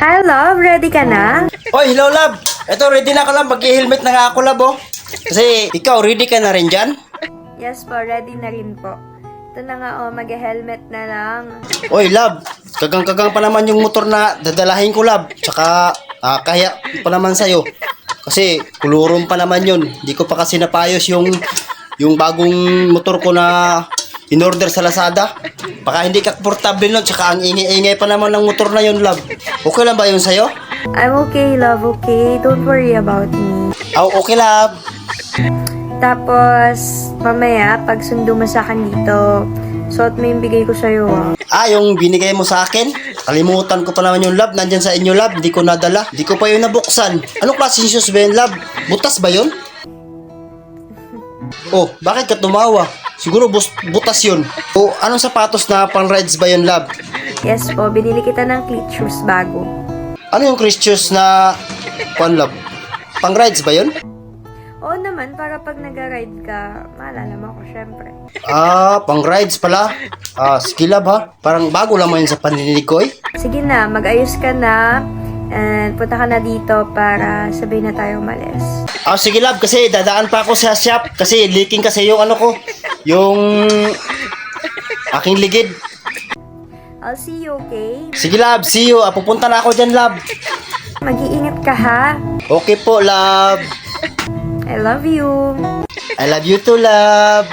Hi, love. Ready ka na? Oy, hello, love. Eto, ready na ka lang. Mag-helmet na nga ako, love, oh. Kasi, ikaw, ready ka na rin dyan? Yes po, ready na rin po. Ito na nga, mag-helmet na lang. Oy, love. Kagang-kagang pa naman yung motor na dadalahin ko, love. Tsaka, kaya pa naman sa'yo. Kasi, kulurong pa naman yun. Di ko pa kasi napayos yung bagong motor ko na in-order sa Lazada. Baka hindi ka komportable nun. Tsaka, ang ingay-ingay pa naman ng motor na yun, love. Okay lang ba yun sa'yo? I'm okay, love. Okay. Don't worry about me. Okay, love. Tapos, mamaya, pag sundo mo sa akin dito, suot mo yung bigay ko sa'yo, Yung binigay mo sa akin? Kalimutan ko pa naman yung love. Nandyan sa inyo, love. Hindi ko nadala. Hindi ko pa yun nabuksan. Anong klaseng shoes ba yun, love? Butas ba yun? Oh, bakit ka tumawa? Siguro butas yun. O, anong sapatos na pang-rides ba yun, love? Yes po, binili kita ng cleat shoes bago. Ano yung Chris shoes na love? Pang-rides ba yun? Oo naman, para pag nag-ride ka, maalala mo ako, syempre. Pang-rides pala. Sige, love, ha? Parang bago lang mo yun sa paninig ko, eh. Sige na, mag-ayos ka na, and punta ka na dito para sabay na tayo umalis. Sige, love, kasi dadaan pa ako sa shop. Kasi leaking kasi yung ano ko. Yung aking ligid. I'll see you, okay? Sige, love, see you. Pupunta na ako dyan, love. Mag-iingat ka, ha? Okay po, love. I love you. I love you too, love.